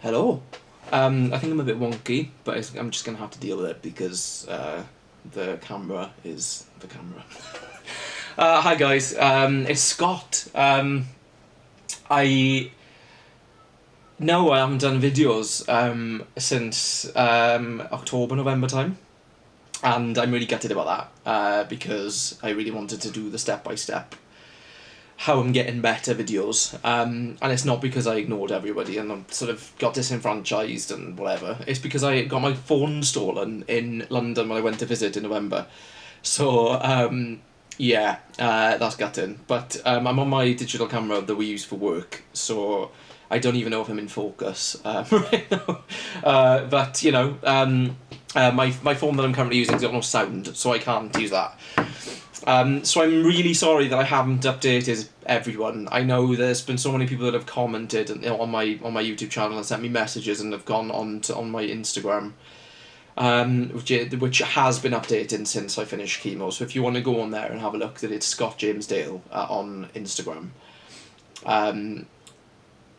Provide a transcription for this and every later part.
Hello. I think I'm a bit wonky, but I'm just going to have to deal with it because the camera is the camera. Hi guys, it's Scott. I know I haven't done videos since October, November time, and I'm really gutted about that because I really wanted to do the step-by-step how I'm getting better videos, and it's not because I ignored everybody and I'm sort of got disenfranchised and whatever. It's because I got my phone stolen in London when I went to visit in November. So yeah, that's gutting. But I'm on my digital camera that we use for work, so I don't even know if I'm in focus right now. But you know, my phone that I'm currently using has got no sound, so I can't use that. So I'm really sorry that I haven't updated everyone. I know there's been so many people that have commented on my YouTube channel and sent me messages and have gone on my Instagram, which has been updated since I finished chemo. So if you want to go on there and have a look, that it's Scott James Dale on Instagram.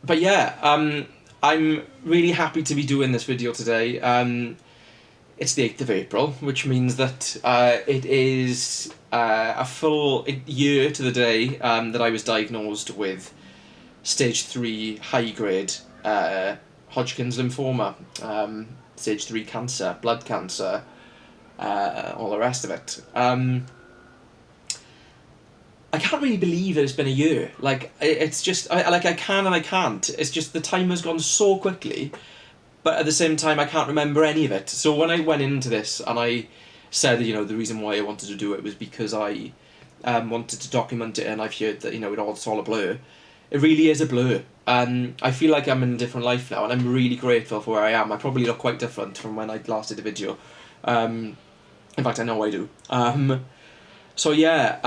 But yeah, I'm really happy to be doing this video today. It's the 8th of April, which means that it is a full year to the day that I was diagnosed with stage 3 high-grade Hodgkin's Lymphoma, stage 3 cancer, blood cancer, all the rest of it. I can't really believe it's been a year. Like, it's just, I can and I can't. It's just the time has gone so quickly. But at the same time, I can't remember any of it. So when I went into this and I said, you know, the reason why I wanted to do it was because I wanted to document it, and I've heard that, you know, it's all a blur. It really is a blur. I feel like I'm in a different life now, and I'm really grateful for where I am. I probably look quite different from when I last did a video. In fact, I know I do. So yeah,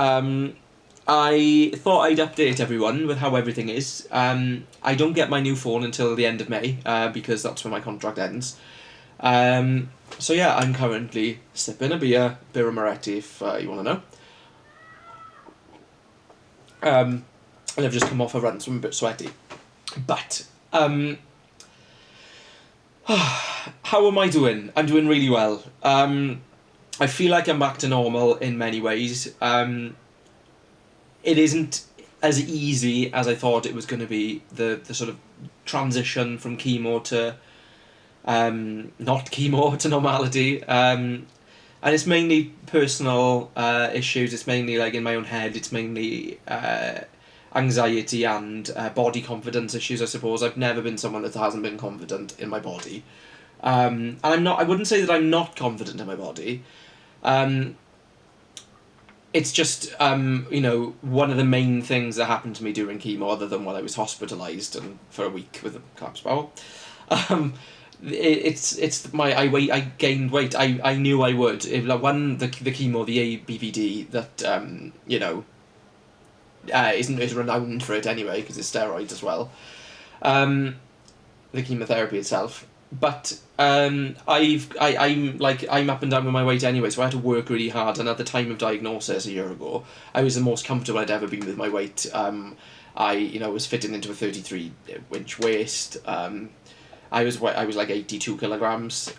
I thought I'd update everyone with how everything is. I don't get my new phone until the end of May, because that's when my contract ends. So yeah, I'm currently sipping a beer Moretti, if you want to know. And I've just come off a run, so I'm a bit sweaty. But, how am I doing? I'm doing really well. I feel like I'm back to normal in many ways. It isn't as easy as I thought it was going to be, the sort of transition from chemo to not chemo to normality, and it's mainly personal issues. It's mainly like in my own head. It's mainly anxiety and body confidence issues, I suppose. I've never been someone that hasn't been confident in my body, and I wouldn't say that I'm not confident in my body. It's just, you know, one of the main things that happened to me during chemo, other than when I was hospitalised and for a week with a collapsed bowel, I gained weight. I knew I would. Like, the chemo, the abvd, that you know, is renowned for it anyway, because it's steroids as well. The chemotherapy itself. But I'm up and down with my weight anyway, so I had to work really hard. And at the time of diagnosis a year ago, I was the most comfortable I'd ever been with my weight. I was fitting into a 33-inch waist. I was like 82 kilograms.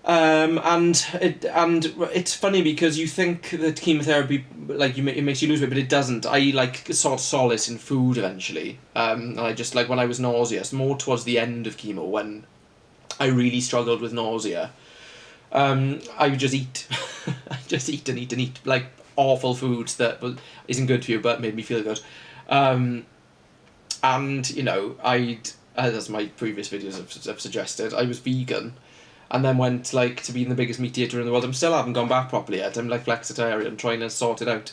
And it's funny because you think that chemotherapy, like, it makes you lose weight, but it doesn't. I sought solace in food eventually, and I just, like, when I was nauseous, more towards the end of chemo, when I really struggled with nausea, I would just eat. I just eat and eat and eat, like, awful foods that isn't good for you but made me feel good. And you know, as my previous videos have suggested, I was vegan. And then went, like, to being the biggest meat eater in the world. I still haven't gone back properly yet. I'm, like, flexitarian, trying to sort it out.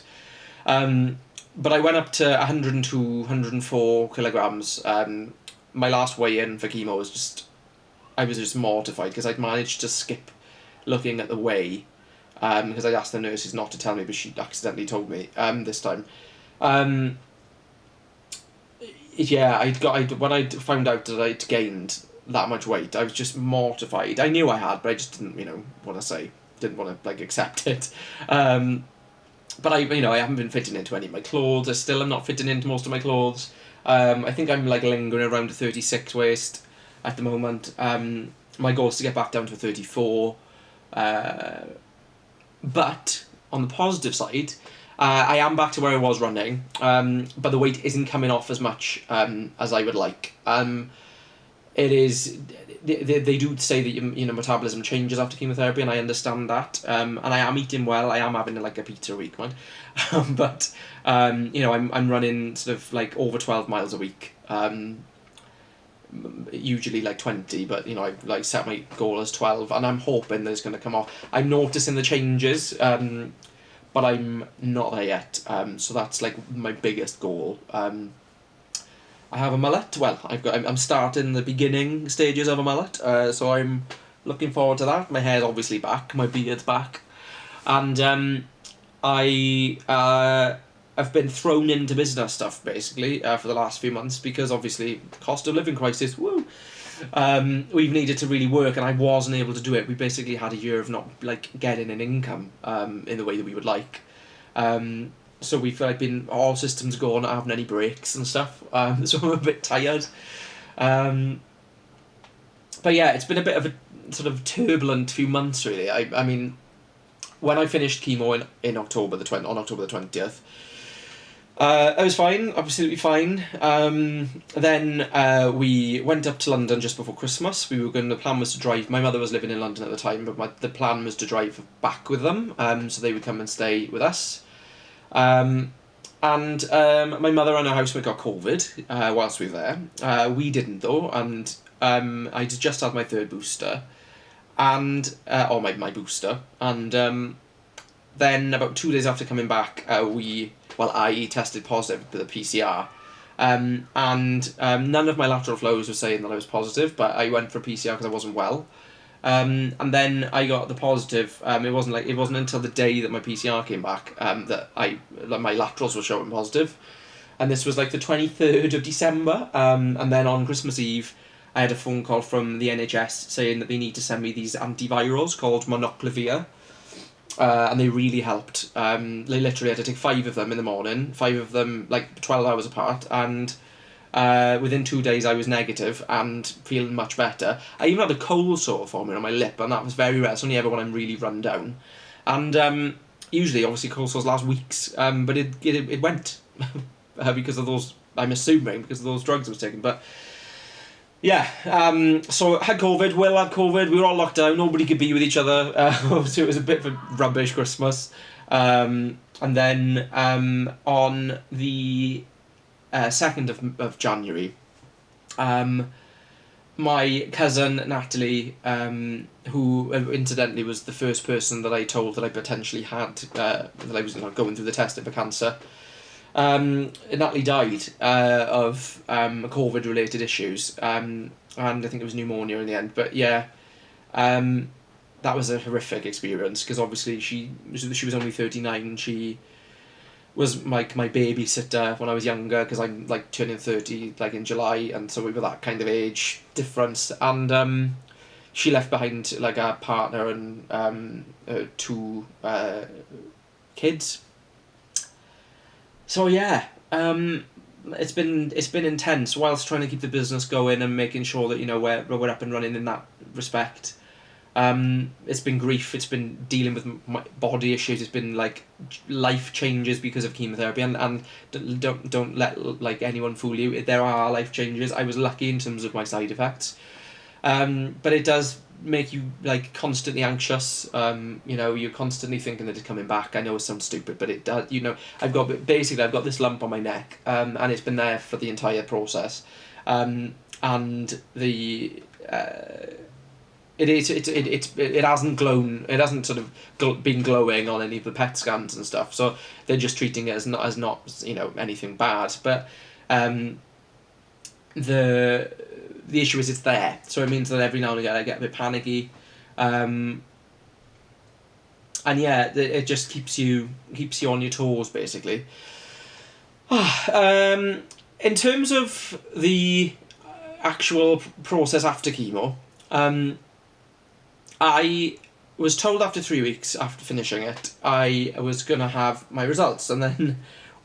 But I went up to 102, 104 kilograms. My last weigh-in for chemo was I was just mortified, because I'd managed to skip looking at the weigh, because I asked the nurses not to tell me, but she accidentally told me this time. Yeah, when I found out that I'd gained that much weight, I was just mortified. I knew I had, but I just didn't, want to like, accept it. But I haven't been fitting into any of my clothes. I still am not fitting into most of my clothes. I think I'm like lingering around a 36 waist at the moment. My goal is to get back down to 34. But on the positive side, I am back to where I was running, but the weight isn't coming off as much as I would like. It is. They do say that metabolism changes after chemotherapy, and I understand that. And I am eating well. I am having like a pizza a week, man. But I'm running sort of like over 12 miles a week. Usually like 20, but I like set my goal as 12, and I'm hoping that it's going to come off. I'm noticing the changes, but I'm not there yet. So that's like my biggest goal. I have a mullet. Well, I'm starting the beginning stages of a mullet, so I'm looking forward to that. My hair's obviously back, my beard's back, and I've been thrown into business stuff basically for the last few months because obviously cost of living crisis. Woo. We've needed to really work, and I wasn't able to do it. We basically had a year of not like getting an income in the way that we would like. So we've like been all systems go, not having any breaks and stuff. So I'm a bit tired. But yeah, it's been a bit of a sort of turbulent few months really. I mean, when I finished chemo in October on October the 20th, I was fine, absolutely fine. Then we went up to London just before Christmas. The plan was to drive. My mother was living in London at the time, but the plan was to drive back with them, so they would come and stay with us. And my mother and her housemate got COVID whilst we were there. We didn't though, and I just had my third booster, and or my booster, and then about 2 days after coming back, I tested positive for the PCR, and none of my lateral flows were saying that I was positive, but I went for PCR because I wasn't well. And then I got the positive. It wasn't until the day that my PCR came back that my laterals were showing positive, and this was like the 23rd of December. And then on Christmas Eve, I had a phone call from the NHS saying that they need to send me these antivirals called monoclonal. And they really helped. They literally had to take 5 of them in the morning, 5 of them like 12 hours apart, and within 2 days I was negative and feeling much better. I even had a cold sore forming on my lip, and that was very rare. It's only ever when I'm really run down. And usually, obviously, cold sores last weeks, but it went because of those, I'm assuming, because of those drugs I was taking. But yeah, so had COVID, Will had COVID, we were all locked down, nobody could be with each other, so it was a bit of a rubbish Christmas. And then on the 2nd of January, my cousin Natalie, who incidentally was the first person that I told that I potentially had, that I was going through the testing for cancer, Natalie died of COVID-related issues, and I think it was pneumonia in the end. But yeah, that was a horrific experience because obviously she was only 39. She was like my babysitter when I was younger because I'm like turning 30 like in July, and so we were that kind of age difference. And she left behind like a partner and 2 kids. So yeah, it's been intense whilst trying to keep the business going and making sure that we're up and running in that respect. It's been grief. It's been dealing with my body issues. It's been like life changes because of chemotherapy, and don't let like anyone fool you. There are life changes. I was lucky in terms of my side effects, but it does make you like constantly anxious. You're constantly thinking that it's coming back. I know it sounds stupid, but it does. I've got this lump on my neck, and it's been there for the entire process, and the. It hasn't glown. It hasn't sort of been glowing on any of the PET scans and stuff. So they're just treating it as not anything bad. But the issue is it's there. So it means that every now and again I get a bit panicky, and yeah, it just keeps you on your toes basically. In terms of the actual process after chemo, I was told after 3 weeks after finishing it I was going to have my results, and then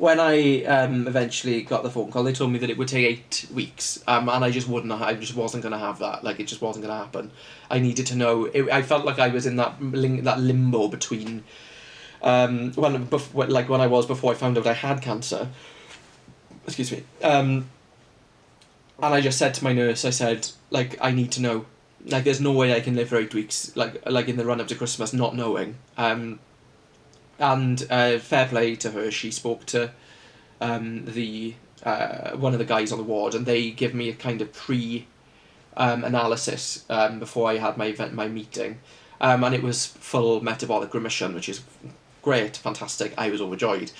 when I eventually got the phone call, they told me that it would take 8 weeks, and I just wouldn't. I just wasn't going to have that. Like, it just wasn't going to happen. I needed to know. I felt like I was in that limbo between when I was before I found out I had cancer. Excuse me. And I just said to my nurse, I said, like, I need to know. Like, there's no way I can live for 8 weeks, like in the run up to Christmas, not knowing. And fair play to her, she spoke to the one of the guys on the ward, and they give me a kind of analysis before I had my meeting, and it was full metabolic remission, which is great, fantastic. I was overjoyed.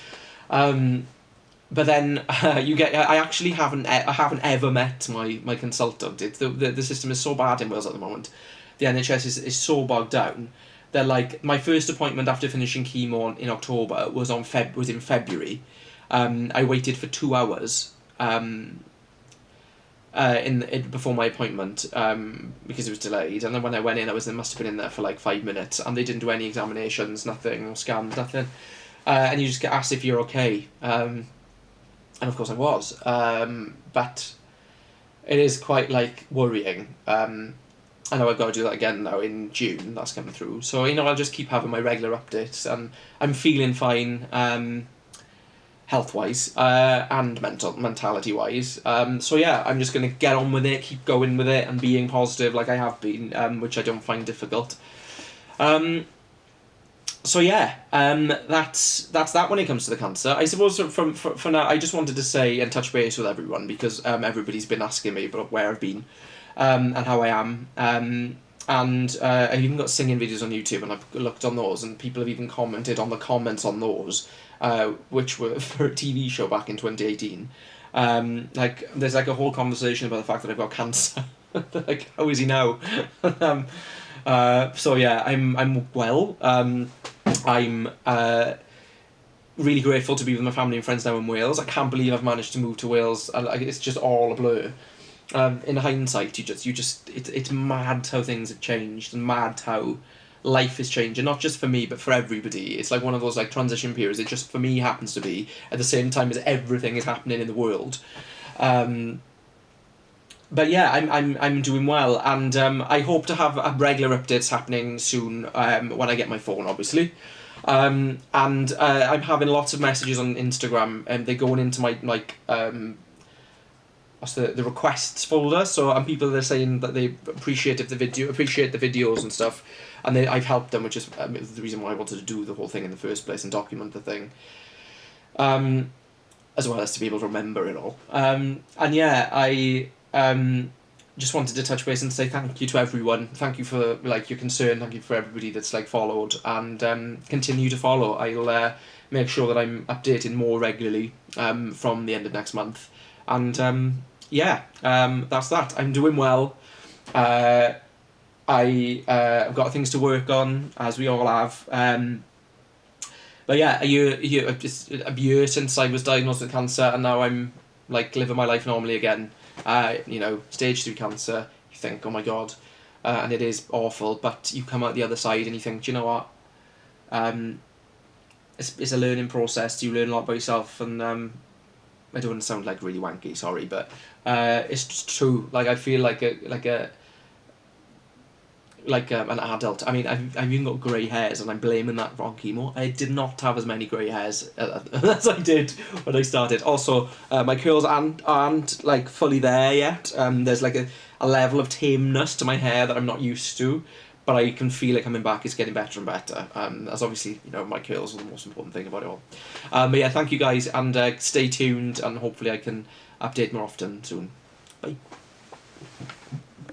But then I actually haven't ever met my consultant. The system is so bad in Wales at the moment. The NHS is so bogged down. They're like, my first appointment after finishing chemo in October was in February. I waited for 2 hours before my appointment because it was delayed, and then when I went in, I must have been in there for like 5 minutes, and they didn't do any examinations, nothing, or scans, nothing, and you just get asked if you're okay, and of course I was, but it is quite like worrying. I know I've got to do that again now in June. That's coming through. So, I'll just keep having my regular updates. And I'm feeling fine, health-wise, and mentality-wise. So yeah, I'm just going to get on with it, keep going with it, and being positive like I have been, which I don't find difficult. So yeah, that's that when it comes to the cancer. I suppose for now, I just wanted to say and touch base with everyone, because everybody's been asking me about where I've been. And how I am, and I've even got singing videos on YouTube, and I've looked on those, and people have even commented on the comments on those, which were for a TV show back in 2018. Like, there's like a whole conversation about the fact that I've got cancer. Like, how is he now? So yeah, I'm well. I'm really grateful to be with my family and friends now in Wales. I can't believe I've managed to move to Wales, and it's just all a blur. In hindsight, it's mad how things have changed, and mad how life is changing, not just for me but for everybody. It's like one of those like transition periods. It just for me happens to be at the same time as everything is happening in the world. But yeah, I'm doing well, and I hope to have regular updates happening soon when I get my phone, obviously. And I'm having lots of messages on Instagram, and they're going into my the requests folder. So people that are saying that they appreciate the videos and stuff, and I've helped them, which is the reason why I wanted to do the whole thing in the first place and document the thing, as well as to be able to remember it all. And yeah, I just wanted to touch base and say thank you to everyone. Thank you for like your concern. Thank you for everybody that's like followed and continue to follow. I'll make sure that I'm updating more regularly from the end of next month. And that's that. I'm doing well. I've got things to work on, as we all have. But yeah, a year since I was diagnosed with cancer, and now I'm like living my life normally again. Stage 3 cancer. You think, oh my god, and it is awful. But you come out the other side, and you think, do you know what? It's a learning process. You learn a lot about yourself, and I don't want to sound like really wanky, sorry, but it's just true. Like, I feel like an adult. I mean, I've even got grey hairs, and I'm blaming that on chemo. I did not have as many grey hairs as I did when I started. Also, my curls aren't like fully there yet. There's like a level of tameness to my hair that I'm not used to, but I can feel it coming back. It's getting better and better. As obviously, my curls are the most important thing about it all. But yeah, thank you guys, and stay tuned, and hopefully I can update more often soon. Bye.